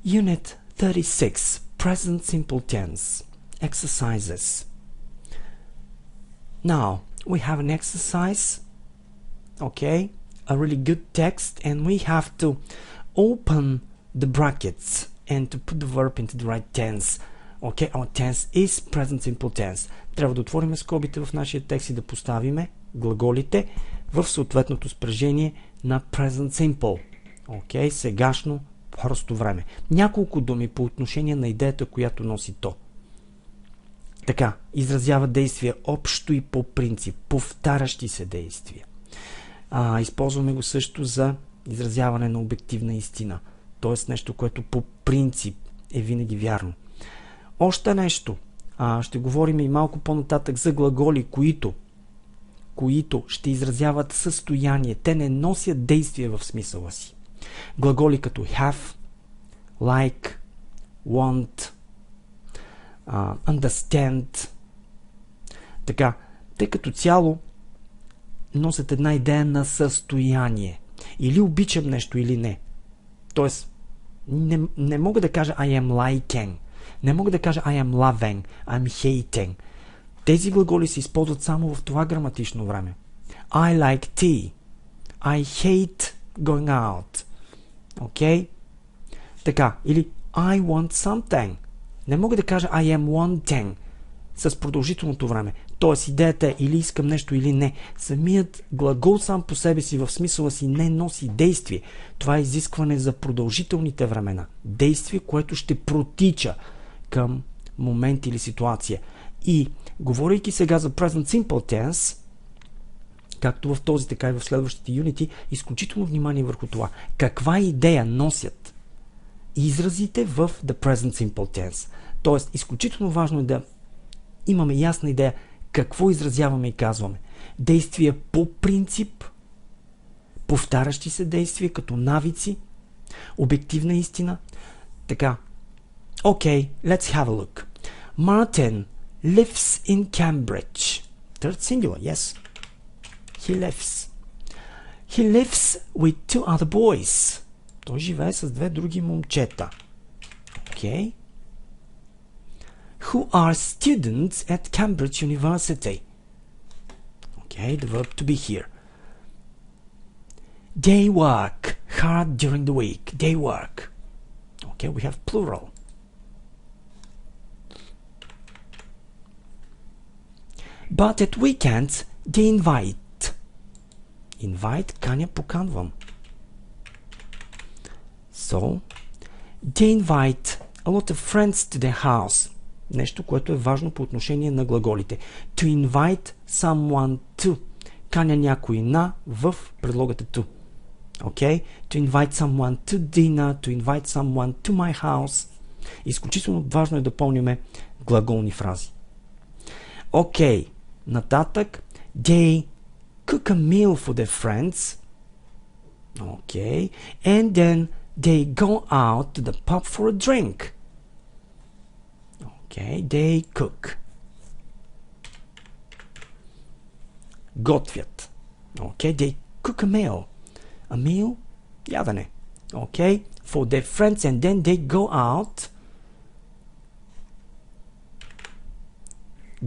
Unit 36, Present Simple Tense, Exercises. Now, we have an exercise, okay, a really good text, and we have to open the brackets and to put the verb into the right tense. Okay, our tense is present simple tense. Трябва да отворим скобите в нашия текст и да поставиме глаголите в съответното спряжение на present simple. Okay, сегашно просто време. Няколко думи по отношение на идеята, която носи то. Така, изразява действия общо и по принцип, повтарящи се действия. Използваме го също за изразяване на обективна истина, т.е. нещо, което по принцип е винаги вярно. Още нещо, ще говорим и малко по-нататък за глаголи, които ще изразяват състояние. Те не носят действие в смисъла си. Глаголи като have, like, want, understand. Така, те като цяло носят една идея на състояние. Или обичам нещо, или не. Тоест, не мога да кажа I am liking. Не мога да кажа I am loving, I'm hating. Тези глаголи се използват само в това граматично време. I like tea. I hate going out. Окей? Така, или I want something. Не мога да кажа I am wanting с продължителното време. Тоест, идеята е или искам нещо, или не. Самият глагол сам по себе си в смисъла си не носи действие. Това е изискване за продължителните времена. Действие, което ще протича към момент или ситуация. И, говорейки сега за present simple tense, както в този, така и в следващите юнити, изключително внимание върху това. Каква идея носят изразите в the present simple tense? Тоест, изключително важно е да имаме ясна идея какво изразяваме и казваме. Действия по принцип, повтарящи се действия като навици, обективна истина. Така, okay, let's have a look. Martin lives in Cambridge. Third singular, yes. He lives. He lives with two other boys. Той живее с две други момчета. Okay. Who are students at Cambridge University. Okay, the verb to be here. They work hard during the week. They work. Okay, we have plural. But at weekends, they invite. Invite, каня, поканвам. So, they invite a lot of friends to their house. Нещо, което е важно по отношение на глаголите. To invite someone to. Каня някой на в предлогата to. Okay? To invite someone to dinner, to invite someone to my house. Изключително важно е да помниме глаголни фрази. Okay. Нататък. They cook a meal for their friends. Okay. And then they go out to the pub for a drink. Okay. They cook. Готвят. Okay. They cook a meal. A meal? Ядене. Okay. For their friends, and then they go out.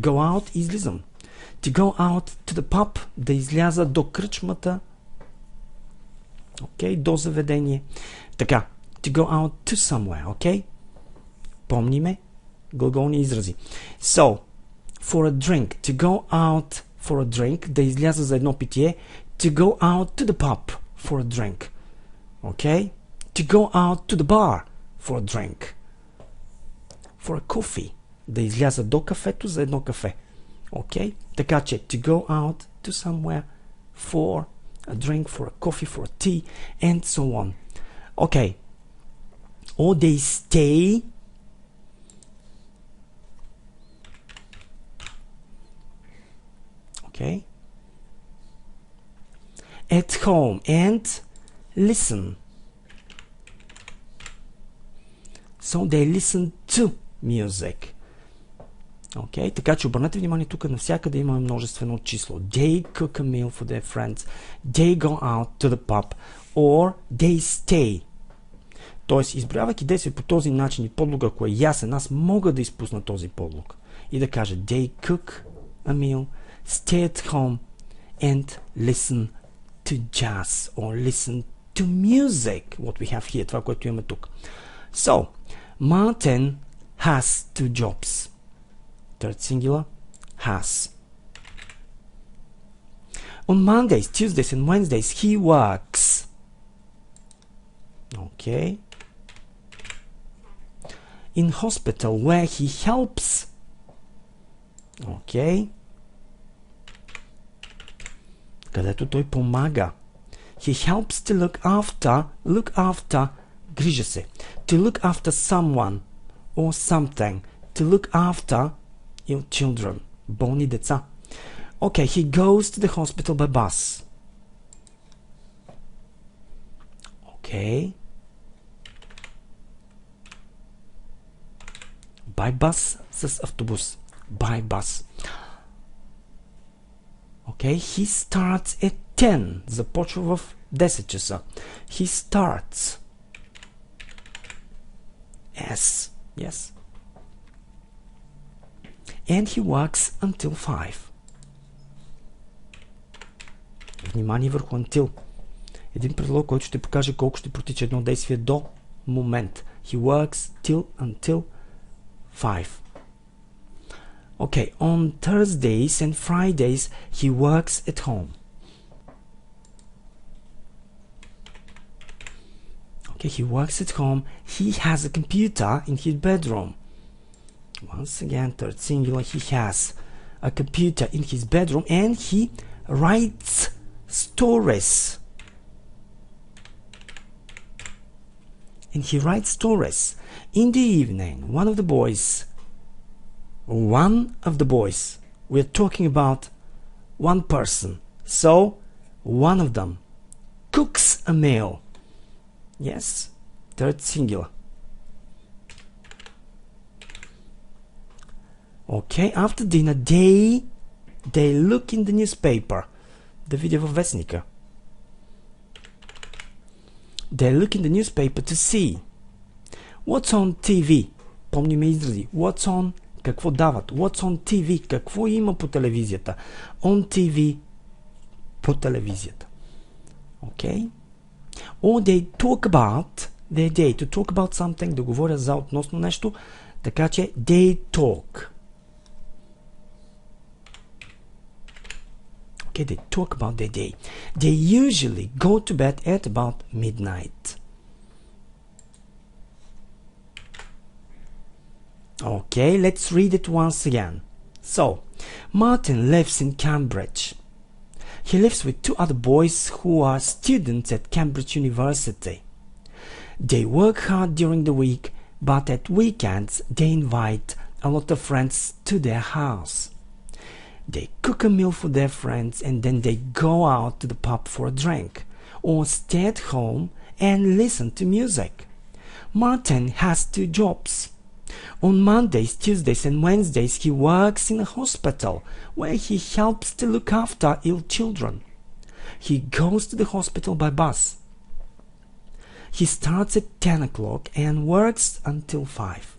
Go out, излизам. To go out to the pub, да изляза до кръчмата. Okay, до заведение. Така, to go out to somewhere, okay? Помниме глаголни изрази. So, for a drink, to go out for a drink, да изляза за едно питие. To go out to the pub for a drink. Okay? To go out to the bar for a drink. For a coffee, да изляза до кафето за едно кафе. Okay? Така че, to go out to somewhere for a drink, for a coffee, for a tea, and so on. Okay. Or they stay okay at home and listen. So they listen to music. Okay, така че обърнете внимание тук навсякъде имаме множествено число. They cook a meal for their friends. They go out to the pub. Or they stay. Тоест, изброявайки действие по този начин и подлога, ако е ясен, аз мога да изпусна този подлог и да кажа they cook a meal, stay at home and listen to jazz or listen to music. What we have here, това, което имаме тук. So, Martin has 2 jobs. Third singular, has. On Mondays, Tuesdays and Wednesdays, he works. Okay. In hospital where he helps. Okay. Където той помага. He helps to look after, грижа се. To look after someone or something. To look after your children. Болни деца. Okay, he goes to the hospital by bus. Okay. By bus с автобус. By bus. Okay, he starts at 10. Започва в 10 часа. He starts. Yes. And he works until 5. Внимание върху until. Един предлог, който ще покаже колко ще протича едно действие до момент. He works until 5. Okay, on Thursdays and Fridays he works at home. Okay, he works at home. He has a computer in his bedroom. Once again, third singular, he has a computer in his bedroom and he writes stories. And he writes stories. In the evening, one of the boys, we're talking about one person. So, one of them cooks a meal. Yes, third singular. Okay, after dinner, they look in the newspaper. Да видя във вестника. They look in the newspaper to see. What's on TV? Помниме изрази. What's on? Какво дават? What's on TV? Какво има по телевизията? On TV. По телевизията. Okay? Or they talk about their day. To talk about something. Да говоря за относно нещо. Така че they talk. Okay, they talk about their day. They usually go to bed at about midnight. Okay, let's read it once again. So, Martin lives in Cambridge. He lives with 2 other boys who are students at Cambridge University. They work hard during the week, but at weekends they invite a lot of friends to their house. They cook a meal for their friends and then they go out to the pub for a drink or stay at home and listen to music. Martin has 2 jobs. On Mondays, Tuesdays and Wednesdays he works in a hospital where he helps to look after ill children. He goes to the hospital by bus. He starts at 10 o'clock and works until 5.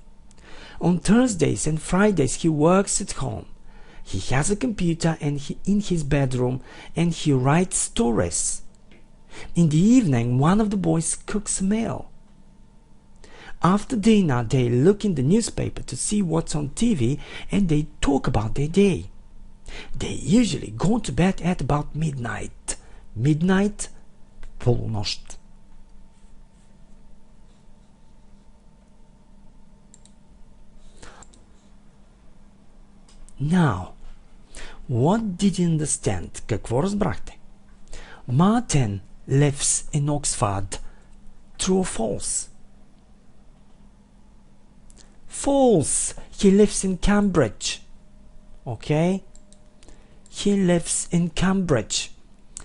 On Thursdays and Fridays he works at home. He has a computer in his bedroom and he writes stories. In the evening, one of the boys cooks a meal. After dinner, they look in the newspaper to see what's on TV and they talk about their day. They usually go to bed at about midnight. Midnight, полунощ. Now, what did you understand? Какво разбрахте? Martin lives in Oxford. True or false? False. He lives in Cambridge. Okay? He lives in Cambridge.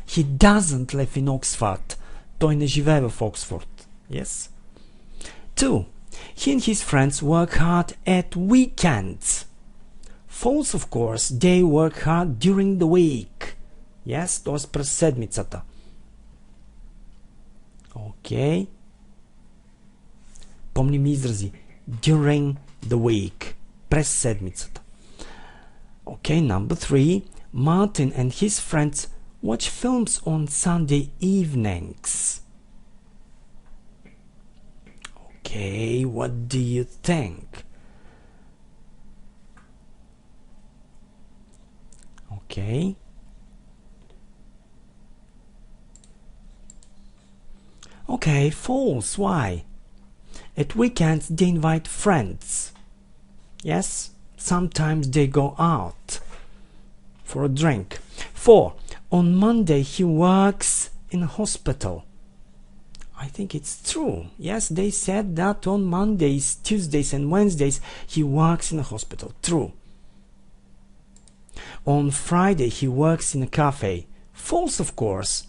He doesn't live in Oxford. Той не живее в Оксфорд. Yes? 2. He and his friends work hard at weekends. False, of course. They work hard during the week. Yes? т.е. през седмицата. Okay. Помним изрази. During the week. През седмицата. Okay, number 3. Martin and his friends watch films on Sunday evenings. Okay, what do you think? Okay. Okay, false. Why? At weekends they invite friends. Yes, sometimes they go out for a drink. 4. On Monday he works in a hospital. I think it's true. Yes, they said that on Mondays, Tuesdays and Wednesdays he works in a hospital. True. On Friday he works in a cafe. False, of course.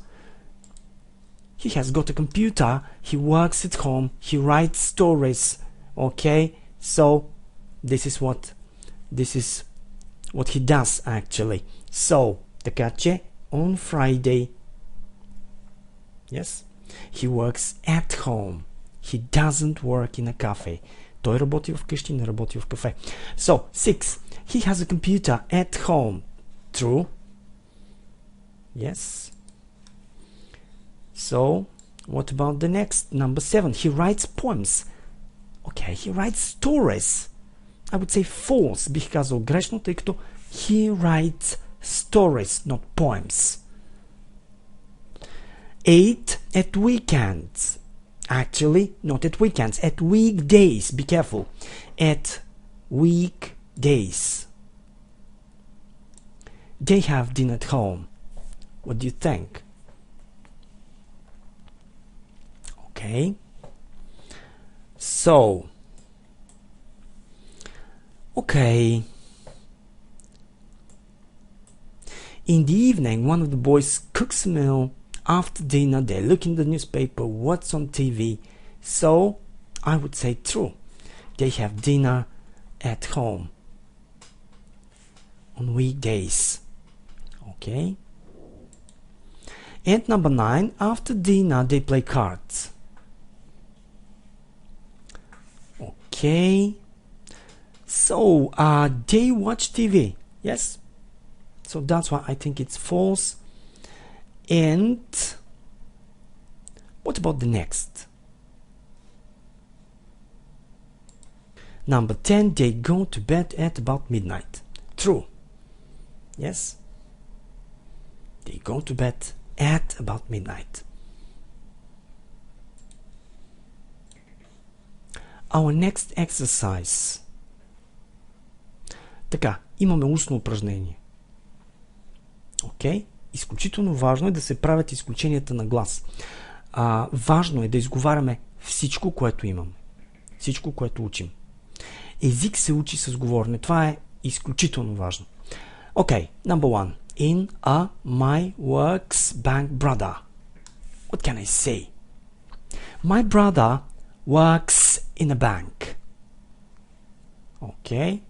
He has got a computer, he works at home, he writes stories. Okay, so this is what he does actually. So, така че, on Friday, yes, he works at home. He doesn't work in a cafe. Той работи в къщи, не работи в кафе. So, 6. He has a computer at home. True. Yes. So, what about the next? Number 7. He writes poems. Okay, he writes stories. I would say false. Бих казал грешно, тъй като he writes stories, not poems. 8. At weekends. Actually, not at weekends. At weekdays. Be careful. At weekdays. They have dinner at home. What do you think? Okay. So. Okay. In the evening, one of the boys cooks a meal. After dinner, they look in the newspaper, what's on TV. So, I would say true. They have dinner at home on weekdays. Okay. And number 9, after dinner, they play cards. Okay. So, they watch TV. Yes. So that's why I think it's false. And what about the next? Number 10, they go to bed at about midnight. True. Yes. They go to bed at about midnight. Our next exercise. Така, имаме устно упражнение. Окей? Изключително важно е да се правят изключенията на глас. Важно е да изговаряме всичко, което имаме. Всичко, което учим. Език се учи с говорене. Това е изключително важно. Окей, number 1. In a my works bank brother. What can I say? My brother works in a bank. Окей.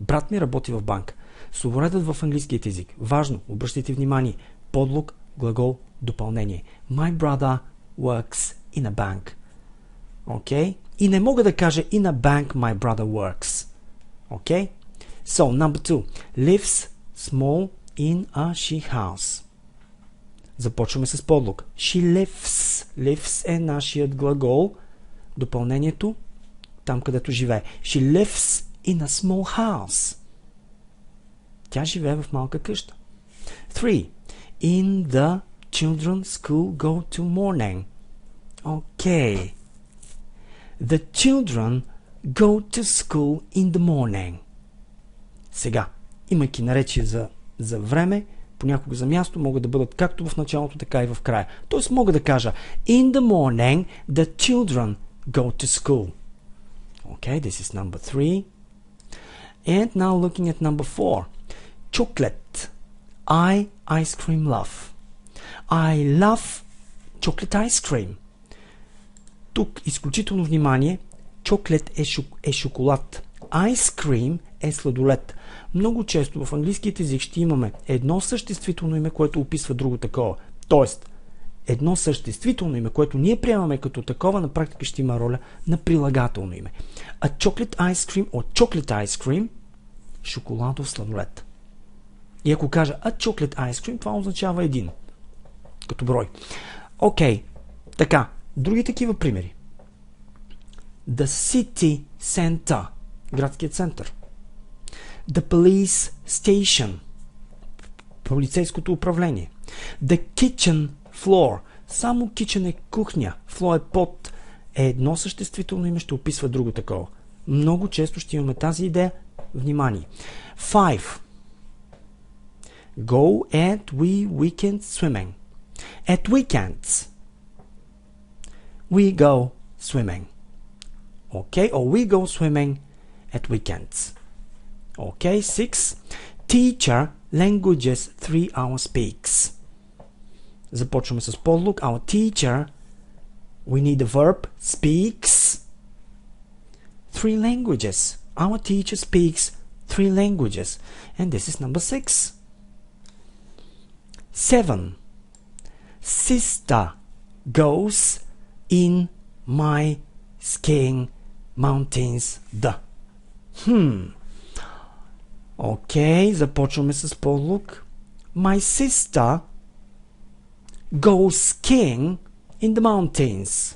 Брат ми работи в банка. Словоредът в английският език. Важно, обръщайте внимание. Подлог, глагол, допълнение. My brother works in a bank. Okay? И не мога да кажа in a bank my brother works. Okay? So, number 2. Lives small in a she house. Започваме с подлог. She lives. Lives е нашият глагол. Допълнението там, където живее. She lives in a small house. Тя живее в малка къща. 3. In the children's school go to morning. Okay. The children go to school in the morning. Сега, имайки наречие за време, понякога за място, могат да бъдат както в началото, така и в края. Тоест мога да кажа in the morning the children go to school. Okay, this is number 3. And now looking at number 4. Chocolate. Ice cream love. I love chocolate ice cream. Тук изключително внимание. Chocolate е шоколад. Ice cream е сладолед. Много често в английският език ще имаме едно съществително име, което описва друго такова. Тоест, едно съществително име, което ние приемаме като такова, на практика ще има роля на прилагателно име. A chocolate ice cream or chocolate ice cream, шоколадов сладолед. И ако кажа a chocolate ice cream, това означава един. Като брой. Окей. Така. Други такива примери. The city center. Градският център. The police station. Полицейското управление. The kitchen floor. Само kitchen е кухня. Floor е под. Едно съществително име ще описва друго такова. Много често ще имаме тази идея. Внимание. 5. Go at weekend swimming. At weekends. We go swimming. Okay? Or we go swimming at weekends. Okay? 6. Teacher languages 3 hour speaks. Започваме с подлог. Our teacher, we need the verb, speaks 3 languages. Our teacher speaks 3 languages. And this is number 6. 7. Sister goes in my skiing mountains. Да. Окей, започваме с подлог. My sister goes skiing in the mountains.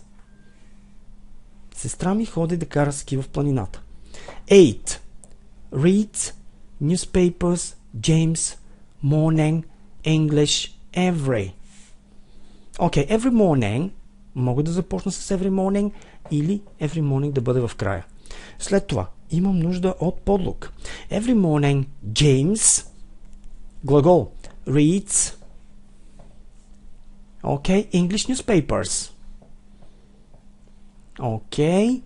Сестра ми ходи да кара ски в планината. 8. Reads newspapers, James, morning, English, every. Окей, every morning. Мога да започна с every morning или every morning да бъде в края. След това имам нужда от подлог. Every morning James, глагол, reads, okay, English newspapers. Okay.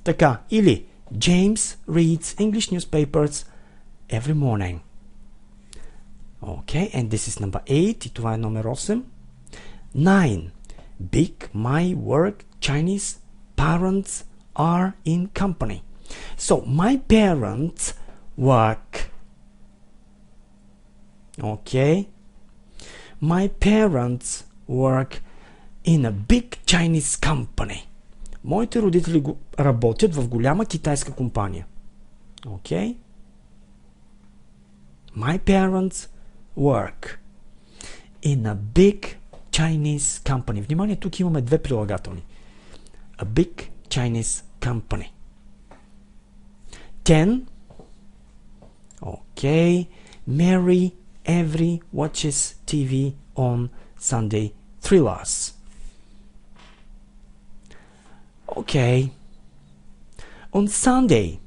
Така, или James reads English newspapers every morning. Okay, and this is number 8, и това е номер 8. 9. Big, my work, Chinese parents are in company. So, my parents work. Okay. My parents work in a big Chinese company. Моите родители работят в голяма китайска компания. Okay. My parents work in a big Chinese company. Внимание, тук имаме две прилагателни. A big Chinese company. 10. Okay. Mary every watches TV on Sunday. Thrillers. Okay. On Sunday.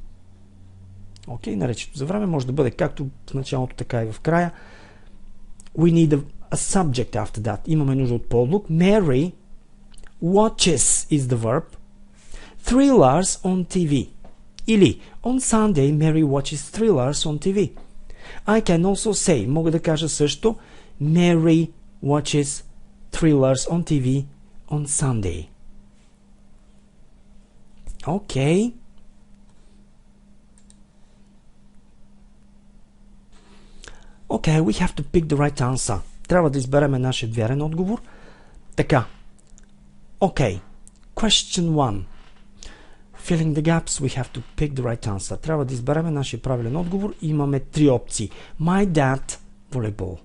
Okay, наречето за време може да бъде както в началото, така и в края. We need a subject after that. Имаме нужда от подлог. Mary watches is the verb. Thrillers on TV. Или on Sunday Mary watches thrillers on TV. I can also say, мога да кажа също, Mary watches thrillers on TV on Sunday. Okay. Okay, we have to pick the right answer. Трябва да изберем нашия вярен отговор. Така. Okay. Question 1. Filling the gaps, we have to pick the right answer. Трябва да изберем нашия правилен отговор. Имаме три опции. My dad, volleyball.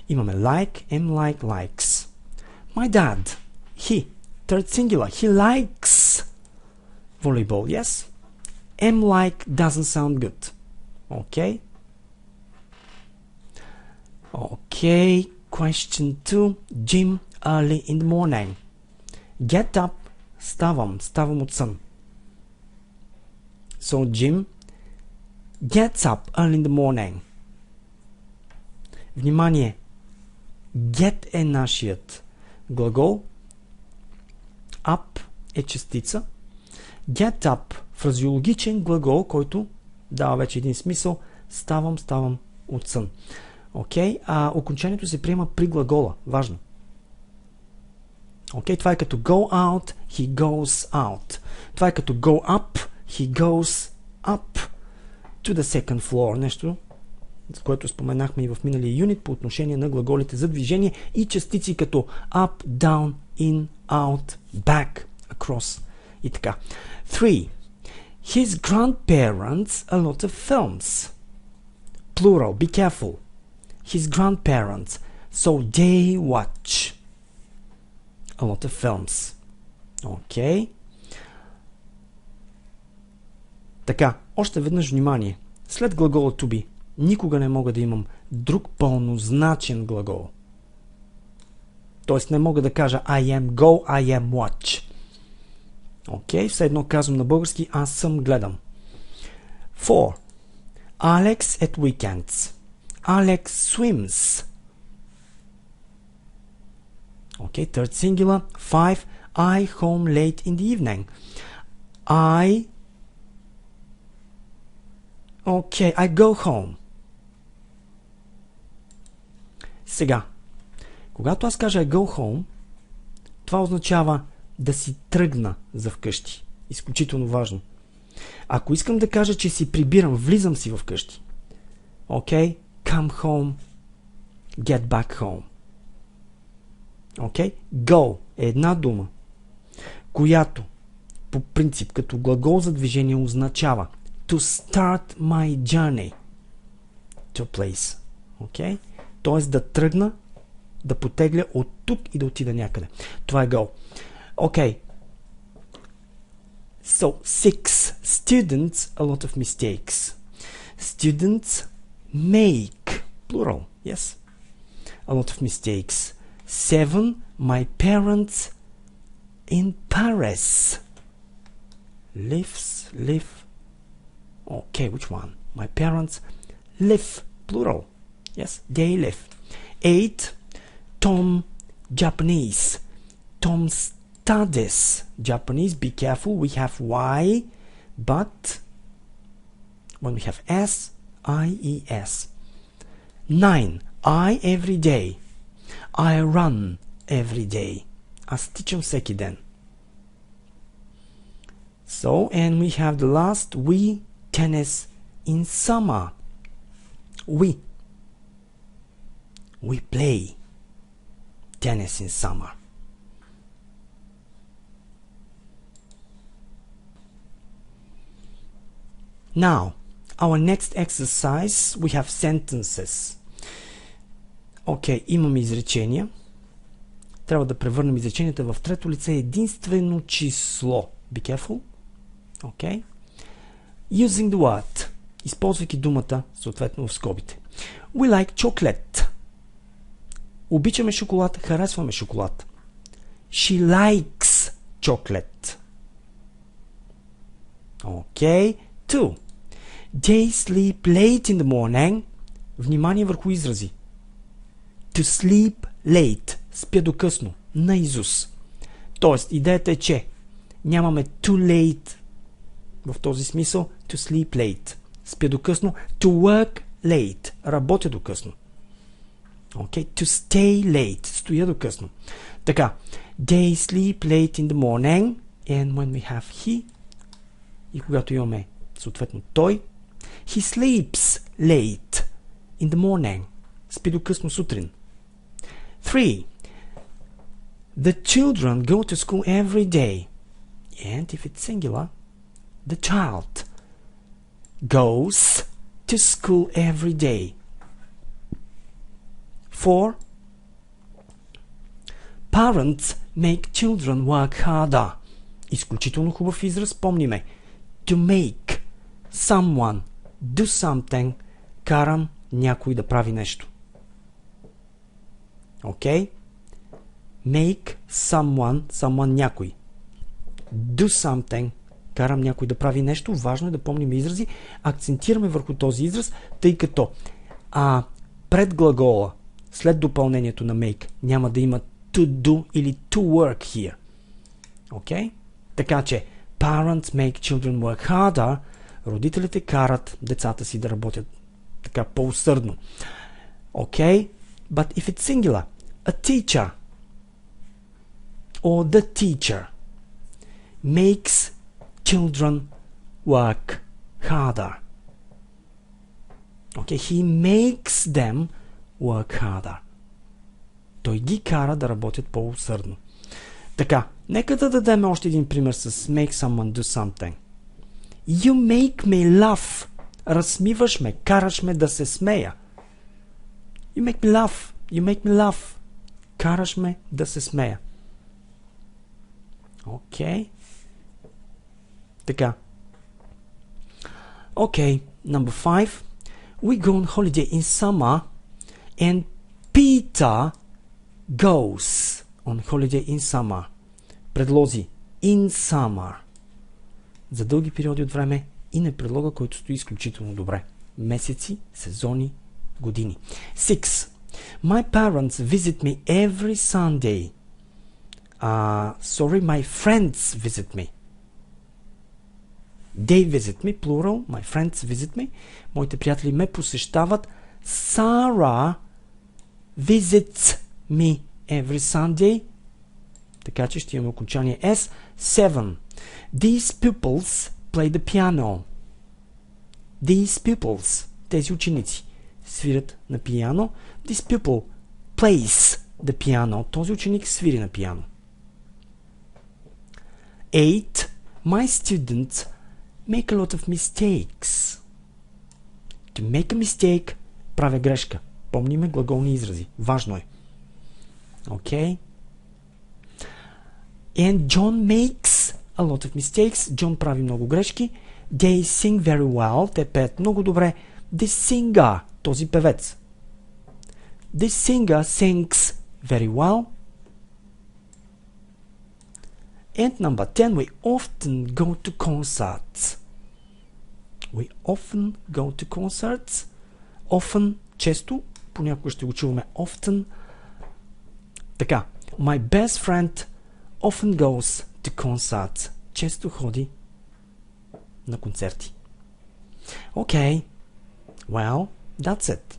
Имаме like, am like, likes. My dad, he, third singular, he likes volleyball, yes? Am like doesn't sound good. Okay. Okay, question 2. Gym early in the morning. Get up, ставам от сън. So, Jim gets up early in the morning. Внимание, get е нашият глагол, up е частица, get up фразеологичен глагол, който дава вече един смисъл, ставам от сън. Окей, окончанието се приема при глагола. Важно. Окей, това е като go out, he goes out. Това е като go up, he goes up to the second floor. Нещо за което споменахме и в миналия юнит по отношение на глаголите за движение и частици като up, down, in, out, back, across и така. 3. His grandparents a lot of films. Plural, be careful. His grandparents, so they watch a lot of films. Okay. Така, още веднъж внимание. След глагола to be никога не мога да имам друг пълнозначен глагол. Тоест не мога да кажа I am go, I am watch. Окей, все едно казвам на български аз съм гледам. 4. Alex at weekends. Alex swims. Okay, third singular. 5. I home late in the evening. I go home. Сега, когато аз кажа I go home, това означава да си тръгна за вкъщи. Изключително важно. Ако искам да кажа, че си прибирам, влизам си в къщи. Окей? Come home. Get back home. Окей? Go е една дума, която по принцип като глагол за движение означава to start my journey to a place. Окей? Тоест да тръгна, да потегля от тук и да отида някъде. Това е go. Okay. So, 6. Students a lot of mistakes. Students make, plural, yes, a lot of mistakes. 7. My parents in Paris. Live. Okay, which one? My parents live, plural. Yes, they live. 8. Tom, Japanese. Tom studies Japanese. Be careful, we have Y, but when we have S, I-E-S. 9. I every day. I run every day. Аз тичам всеки ден. So, and we have the last, we tennis in summer. We play tennis in summer. Now, our next exercise, we have sentences. Окей, имаме изречения. Трябва да превърнем изреченията в трето лице единствено число. Be careful. Okay. Using the word. Използвайки думата, съответно в скобите. We like chocolate. Обичаме шоколад, харесваме шоколад. She likes chocolate. Okay. 2. They sleep late in the morning. Внимание върху изрази. To sleep late. Спя до късно. Наизуст. Тоест, идеята е, че нямаме too late в този смисъл. To sleep late. Спя до късно. To work late. Работя до късно. Okay. To stay late. Стоя до късно. Така. They sleep late in the morning. And when we have he, и когато имаме съответно той, he sleeps late in the morning. Спи до късно сутрин. 3. The children go to school every day. And if it's singular, the child goes to school every day. 4. Parents make children work harder. Изключително хубав израз, помниме. To make someone do something. Карам някой да прави нещо. Okay? Make someone някой. Do something. Карам някой да прави нещо. Важно е да помним изрази. Акцентираме върху този израз, тъй като пред глагола, след допълнението на make, няма да има to do или to work here. Okay? Така че parents make children work harder. Родителите карат децата си да работят така по-усърдно. Okay? But if it's singular, a teacher or the teacher makes children work harder. Okay? He makes them work harder. Той ги кара да работят по-усърдно. Така, нека да дадем още един пример с make someone do something. You make me laugh. Разсмиваш ме, караш ме да се смея. You make me laugh. You make me laugh. Караш ме да се смея. Окей. Така. Okay, number 5. We go on holiday in summer and Peter goes on holiday in summer. Предлози in summer. За дълги периоди от време и на предлога, който стои изключително добре. Месеци, сезони, години. 6. My parents visit me every Sunday. Sorry, my friends visit me. They visit me, plural. My friends visit me. Моите приятели ме посещават. Sarah visits me every Sunday. Така че ще имаме окончание S. 7. These pupils play the piano. These pupils, тези ученици, свирят на пиано. This pupil plays the piano. Този ученик свири на пиано. 8. My students make a lot of mistakes. To make a mistake, правя грешка. Помниме глаголни изрази. Важно е. Okay. And John makes a lot of mistakes. Джон прави много грешки. They sing very well. Те пеят много добре. The singer, този певец. The singer sings very well. And number 10, we often go to concerts. We often go to concerts. Often, често, понякога ще го чуваме often. Така, my best friend often goes to concerts. Често ходи на концерти. Okay, well, that's it.